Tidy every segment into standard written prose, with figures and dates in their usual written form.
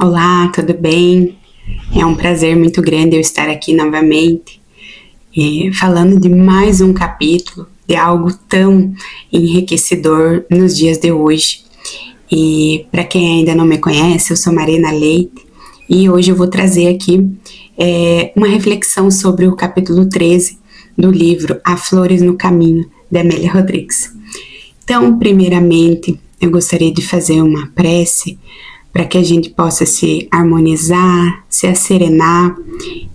Olá, tudo bem? É um prazer muito grande eu estar aqui novamente, falando de mais um capítulo de algo tão enriquecedor nos dias de hoje. E para quem ainda não me conhece, eu sou Marina Leite e hoje eu vou trazer aqui uma reflexão sobre o capítulo 13 do livro Há Flores no Caminho, de Amélia Rodrigues. Então, primeiramente, eu gostaria de fazer uma prece para que a gente possa se harmonizar, se asserenar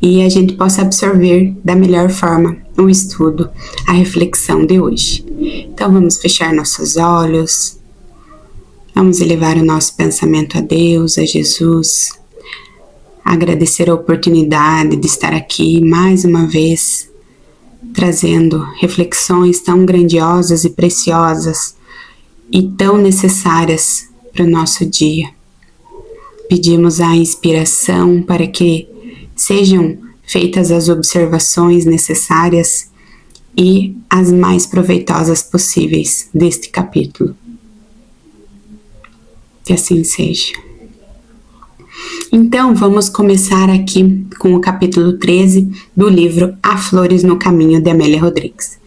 e a gente possa absorver da melhor forma o estudo, a reflexão de hoje. Então vamos fechar nossos olhos, vamos elevar o nosso pensamento a Deus, a Jesus, agradecer a oportunidade de estar aqui mais uma vez, trazendo reflexões tão grandiosas e preciosas e tão necessárias para o nosso dia. Pedimos a inspiração para que sejam feitas as observações necessárias e as mais proveitosas possíveis deste capítulo. Que assim seja. Então, vamos começar aqui com o capítulo 13 do livro Há Flores no Caminho, de Amélia Rodrigues.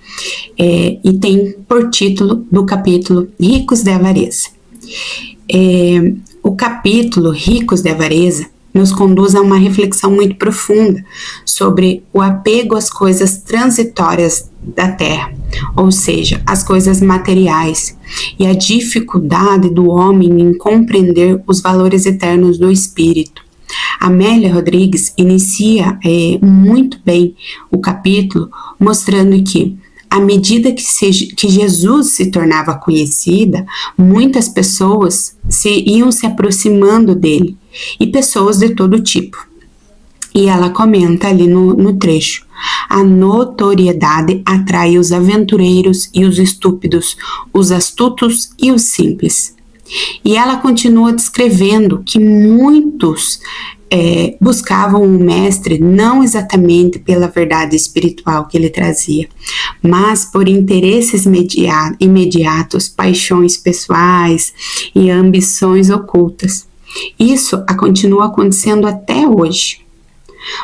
E tem por título do capítulo Ricos de Avareza. O capítulo Ricos de Avareza nos conduz a uma reflexão muito profunda sobre o apego às coisas transitórias da terra, ou seja, as coisas materiais, e a dificuldade do homem em compreender os valores eternos do espírito. Amélia Rodrigues inicia muito bem o capítulo mostrando que à medida que Jesus se tornava conhecida, muitas pessoas iam se aproximando dele, e pessoas de todo tipo. E ela comenta ali no trecho: a notoriedade atrai os aventureiros e os estúpidos, os astutos e os simples. E ela continua descrevendo que muitos buscavam o mestre não exatamente pela verdade espiritual que ele trazia, mas por interesses imediatos, paixões pessoais e ambições ocultas. Isso continua acontecendo até hoje.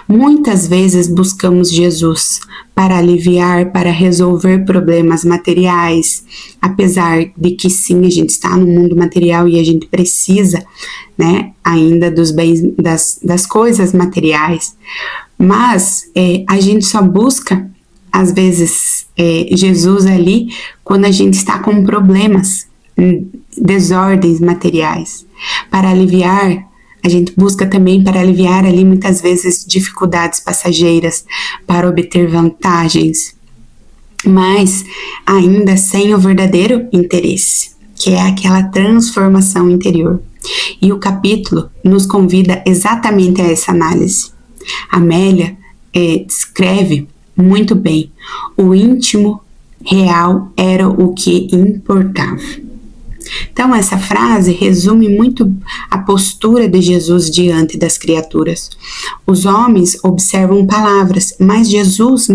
Muitas vezes buscamos Jesus para aliviar, para resolver problemas materiais, apesar de que sim, a gente está no mundo material e a gente precisa, ainda dos bens, das coisas materiais, mas a gente só busca, às vezes, Jesus ali quando a gente está com problemas, desordens materiais, para aliviar. A gente busca também para aliviar ali muitas vezes dificuldades passageiras, para obter vantagens, mas ainda sem o verdadeiro interesse, que é aquela transformação interior. E o capítulo nos convida exatamente a essa análise. Amélia descreve muito bem: o íntimo real era o que importava. Então, essa frase resume muito a postura de Jesus diante das criaturas. Os homens observam palavras, mas Jesus,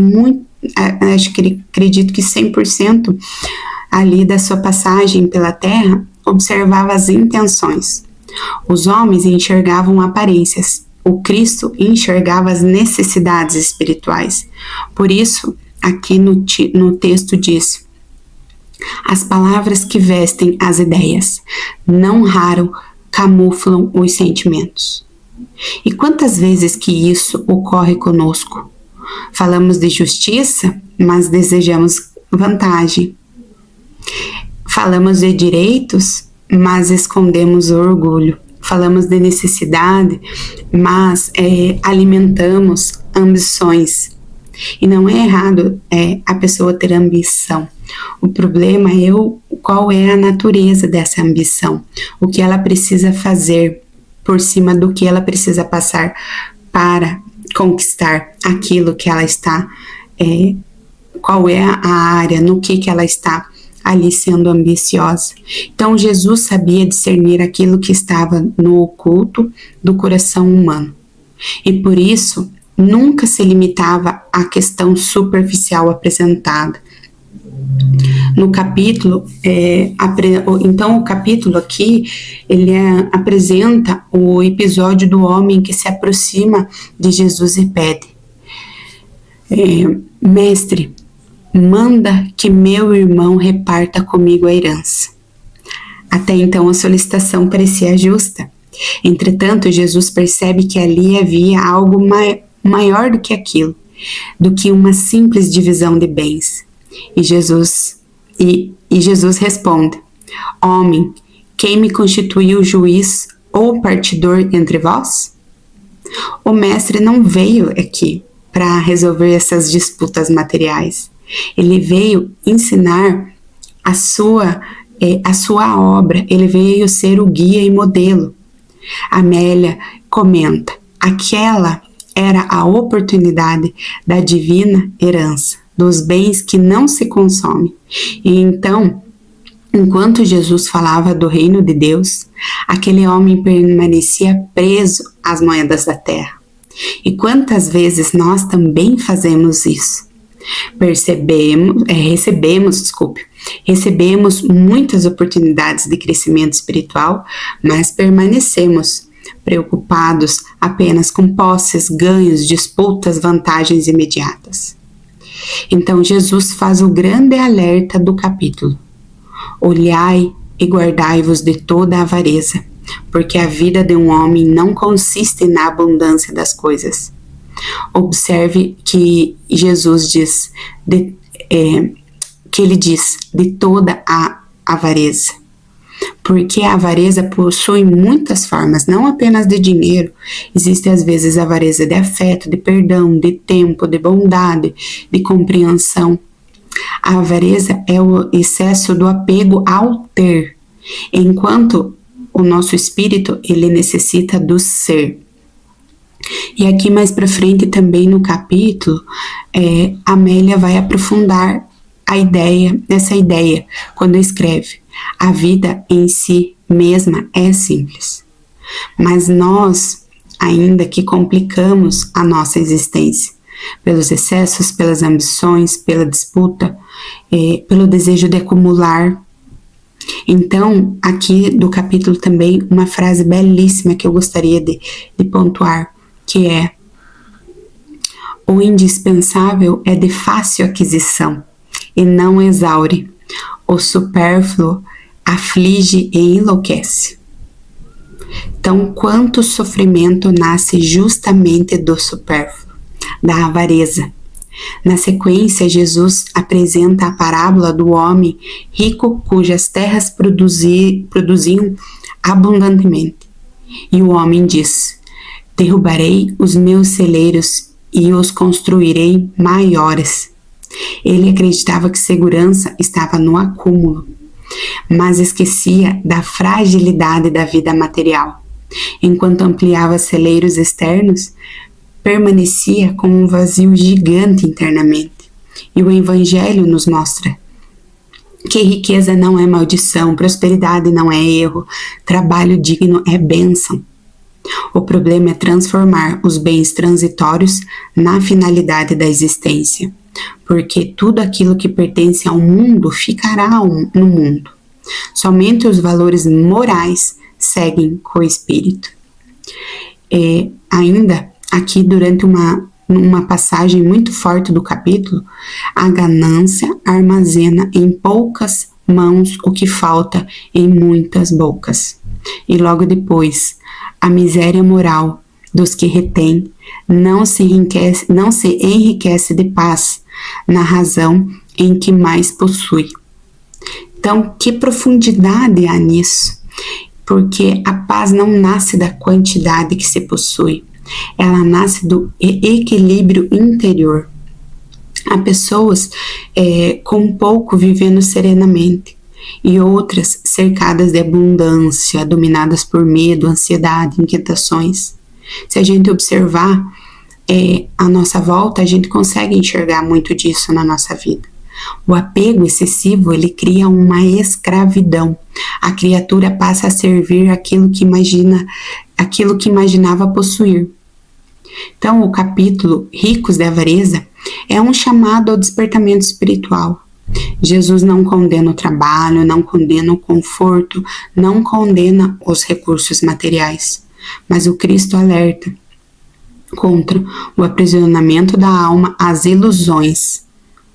acredito que 100% ali da sua passagem pela terra, observava as intenções. Os homens enxergavam aparências, o Cristo enxergava as necessidades espirituais. Por isso, aqui no texto diz: as palavras que vestem as ideias, não raro camuflam os sentimentos. E quantas vezes que isso ocorre conosco? Falamos de justiça, mas desejamos vantagem. Falamos de direitos, mas escondemos o orgulho. Falamos de necessidade, mas alimentamos ambições. E não é errado a pessoa ter ambição. O problema é qual é a natureza dessa ambição, o que ela precisa fazer por cima do que ela precisa passar para conquistar aquilo que ela está, qual é a área, no que ela está ali sendo ambiciosa. Então Jesus sabia discernir aquilo que estava no oculto do coração humano, e por isso nunca se limitava à questão superficial apresentada, No capítulo, então o capítulo aqui, ele apresenta o episódio do homem que se aproxima de Jesus e pede: Mestre, manda que meu irmão reparta comigo a herança. Até então a solicitação parecia justa. Entretanto, Jesus percebe que ali havia algo maior do que aquilo, do que uma simples divisão de bens. E Jesus responde: Homem, quem me constituiu juiz ou partidor entre vós? O mestre não veio aqui para resolver essas disputas materiais. Ele veio ensinar a sua obra, ele veio ser o guia e modelo. Amélia comenta: aquela era a oportunidade da divina herança, dos bens que não se consomem. E então, enquanto Jesus falava do reino de Deus, aquele homem permanecia preso às moedas da terra. E quantas vezes nós também fazemos isso? Recebemos muitas oportunidades de crescimento espiritual, mas permanecemos preocupados apenas com posses, ganhos, disputas, vantagens imediatas. Então Jesus faz o grande alerta do capítulo: olhai e guardai-vos de toda a avareza, porque a vida de um homem não consiste na abundância das coisas. Observe que Jesus diz, que ele diz de toda a avareza, porque a avareza possui muitas formas, não apenas de dinheiro. Existe às vezes a avareza de afeto, de perdão, de tempo, de bondade, de compreensão. A avareza é o excesso do apego ao ter, enquanto o nosso espírito, ele necessita do ser. E aqui mais para frente também no capítulo, Amélia vai aprofundar essa ideia quando escreve: a vida em si mesma é simples, mas nós ainda que complicamos a nossa existência pelos excessos, pelas ambições, pela disputa, pelo desejo de acumular. Então, aqui do capítulo também, uma frase belíssima que eu gostaria de pontuar, que é: o indispensável é de fácil aquisição e não exaure, o supérfluo aflige e enlouquece. Então, quanto sofrimento nasce justamente do supérfluo, da avareza. Na sequência, Jesus apresenta a parábola do homem rico cujas terras produziam abundantemente. E o homem diz: derrubarei os meus celeiros e os construirei maiores. Ele acreditava que segurança estava no acúmulo, mas esquecia da fragilidade da vida material. Enquanto ampliava celeiros externos, permanecia com um vazio gigante internamente. E o Evangelho nos mostra que riqueza não é maldição, prosperidade não é erro, trabalho digno é bênção. O problema é transformar os bens transitórios na finalidade da existência, porque tudo aquilo que pertence ao mundo ficará no mundo. Somente os valores morais seguem com o espírito. Ainda aqui, durante uma passagem muito forte do capítulo, a ganância armazena em poucas mãos o que falta em muitas bocas. E logo depois, a miséria moral dos que retêm não se enriquece de paz na razão em que mais possui. Então, que profundidade há nisso? Porque a paz não nasce da quantidade que se possui, ela nasce do equilíbrio interior. Há pessoas com pouco vivendo serenamente e outras cercadas de abundância, dominadas por medo, ansiedade, inquietações. Se a gente observar a nossa volta, a gente consegue enxergar muito disso na nossa vida. O apego excessivo, ele cria uma escravidão. A criatura passa a servir aquilo que imaginava possuir. Então, o capítulo Ricos de Avareza é um chamado ao despertamento espiritual. Jesus não condena o trabalho, não condena o conforto, não condena os recursos materiais, mas o Cristo alerta contra o aprisionamento da alma às ilusões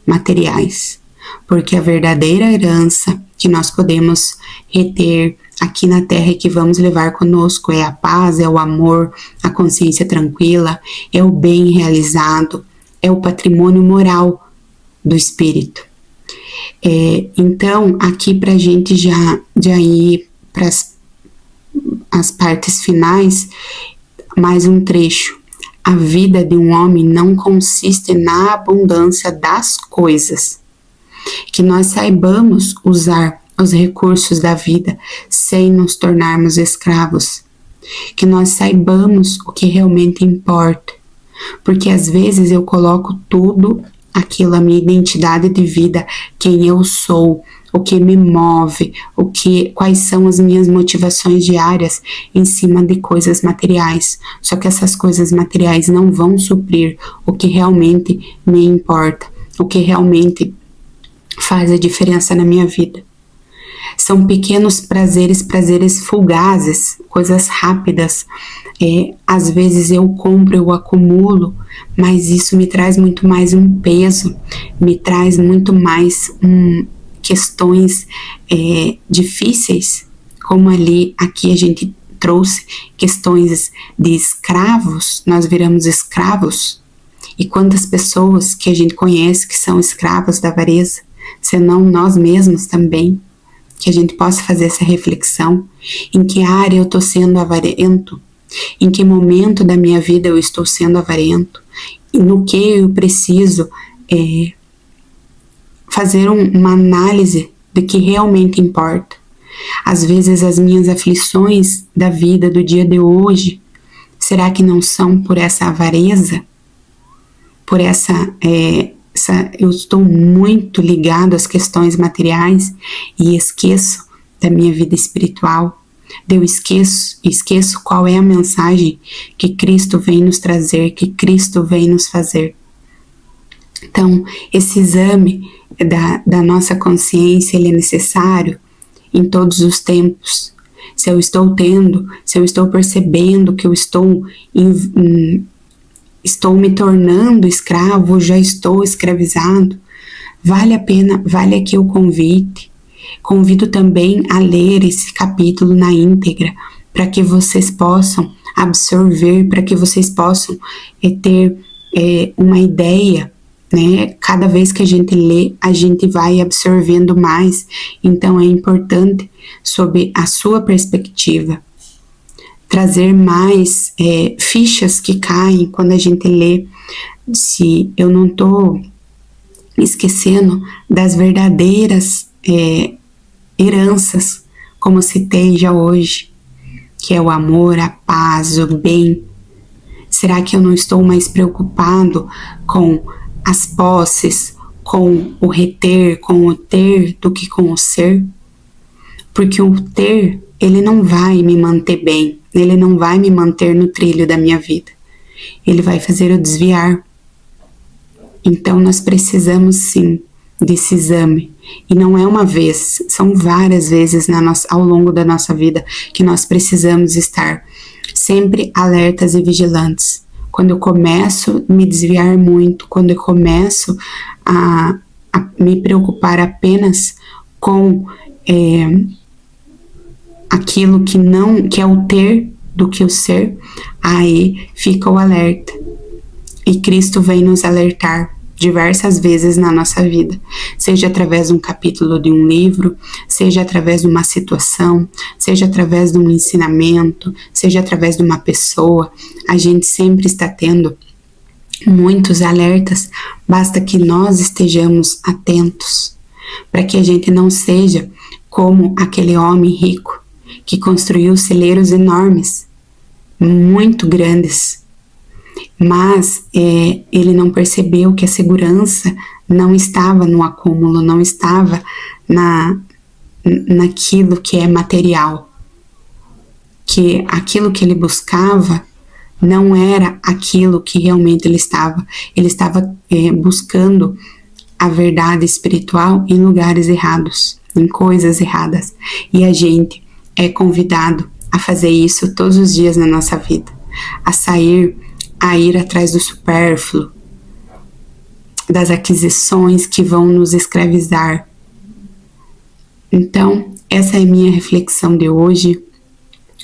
materiais, porque a verdadeira herança que nós podemos reter aqui na terra e que vamos levar conosco é a paz, é o amor, a consciência tranquila, é o bem realizado, é o patrimônio moral do espírito. Então, aqui para a gente já ir para as partes finais, mais um trecho. A vida de um homem não consiste na abundância das coisas. Que nós saibamos usar os recursos da vida sem nos tornarmos escravos. Que nós saibamos o que realmente importa. Porque às vezes eu coloco tudo aquilo, a minha identidade de vida, quem eu sou, o que me move, quais são as minhas motivações diárias em cima de coisas materiais. Só que essas coisas materiais não vão suprir o que realmente me importa, o que realmente faz a diferença na minha vida. São pequenos prazeres fugazes, coisas rápidas. Às vezes eu compro, eu acumulo, mas isso me traz muito mais um peso, me traz muito mais questões difíceis, como aqui a gente trouxe questões de escravos, nós viramos escravos. E quantas pessoas que a gente conhece que são escravos da avareza, senão nós mesmos também. Que a gente possa fazer essa reflexão, em que área eu estou sendo avarento, em que momento da minha vida eu estou sendo avarento, e no que eu preciso fazer uma análise do que realmente importa. Às vezes as minhas aflições da vida, do dia de hoje, será que não são por essa avareza? Por eu estou muito ligado às questões materiais e esqueço da minha vida espiritual. Eu esqueço qual é a mensagem que Cristo vem nos trazer, que Cristo vem nos fazer. Então, esse exame da nossa consciência, ele é necessário em todos os tempos. Se eu estou percebendo que eu estou me tornando escravo, já estou escravizado, vale a pena, vale aqui o convite. Convido também a ler esse capítulo na íntegra, para que vocês possam absorver, para que vocês possam ter uma ideia, né? Cada vez que a gente lê, a gente vai absorvendo mais, então é importante, sob a sua perspectiva, trazer mais fichas que caem quando a gente lê, se eu não estou esquecendo das verdadeiras heranças, como citei já hoje, que é o amor, a paz, o bem. Será que eu não estou mais preocupado com as posses, com o reter, com o ter, do que com o ser? Porque o ter, ele não vai me manter bem, ele não vai me manter no trilho da minha vida. Ele vai fazer eu desviar. Então nós precisamos sim desse exame. E não é uma vez, são várias vezes ao longo da nossa vida que nós precisamos estar sempre alertas e vigilantes. Quando eu começo a me desviar muito, quando eu começo a me preocupar apenas com aquilo que é o ter do que o ser, aí fica o alerta. E Cristo vem nos alertar diversas vezes na nossa vida, seja através de um capítulo de um livro, seja através de uma situação, seja através de um ensinamento, seja através de uma pessoa. A gente sempre está tendo muitos alertas, basta que nós estejamos atentos, para que a gente não seja como aquele homem rico que construiu celeiros enormes, muito grandes, mas ele não percebeu que a segurança não estava no acúmulo, não estava naquilo que é material, que aquilo que ele buscava não era aquilo que realmente ele estava buscando a verdade espiritual em lugares errados, em coisas erradas. E a gente é convidado a fazer isso todos os dias na nossa vida, a ir atrás do supérfluo, das aquisições que vão nos escravizar. Então, essa é a minha reflexão de hoje.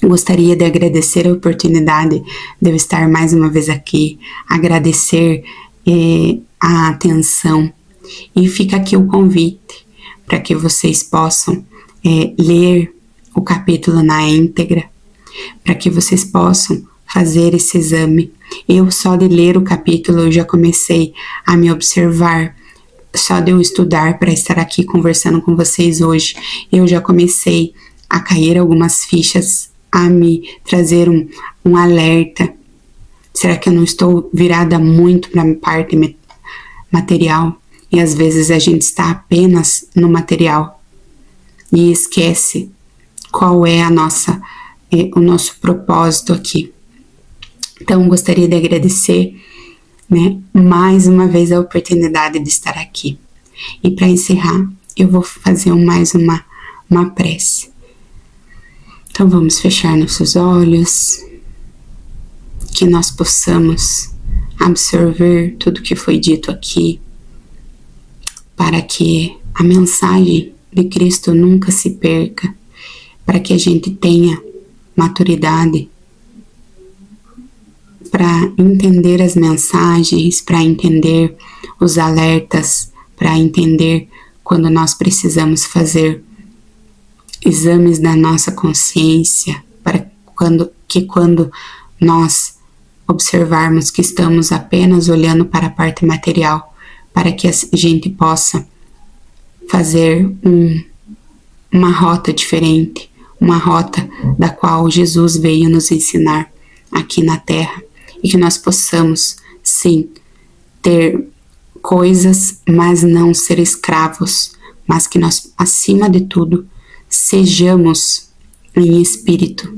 Gostaria de agradecer a oportunidade de eu estar mais uma vez aqui, agradecer a atenção, e fica aqui o convite para que vocês possam ler o capítulo na íntegra, para que vocês possam fazer esse exame. Eu só de ler o capítulo eu já comecei a me observar, só de eu estudar para estar aqui conversando com vocês hoje, eu já comecei a cair algumas fichas, a me trazer um alerta. Será que eu não estou virada muito para a parte material? E às vezes a gente está apenas no material e esquece qual é o nosso propósito aqui. Então, gostaria de agradecer, mais uma vez a oportunidade de estar aqui. E para encerrar, eu vou fazer mais uma prece. Então vamos fechar nossos olhos, que nós possamos absorver tudo que foi dito aqui, para que a mensagem de Cristo nunca se perca, para que a gente tenha maturidade para entender as mensagens, para entender os alertas, para entender quando nós precisamos fazer exames da nossa consciência, para quando nós observarmos que estamos apenas olhando para a parte material, para que a gente possa fazer uma rota diferente, uma rota da qual Jesus veio nos ensinar aqui na Terra, e que nós possamos, sim, ter coisas, mas não ser escravos, mas que nós, acima de tudo, sejamos em espírito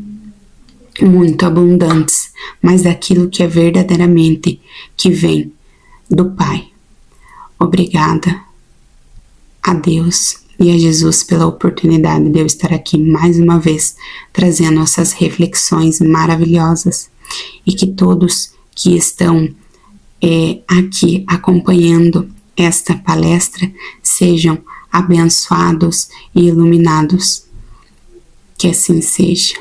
muito abundantes, mas daquilo que é verdadeiramente que vem do Pai. Obrigada a Deus e a Jesus pela oportunidade de eu estar aqui mais uma vez trazendo essas reflexões maravilhosas, e que todos que estão aqui acompanhando esta palestra sejam abençoados e iluminados. Que assim seja.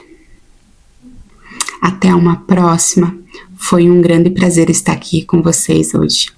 Até uma próxima. Foi um grande prazer estar aqui com vocês hoje.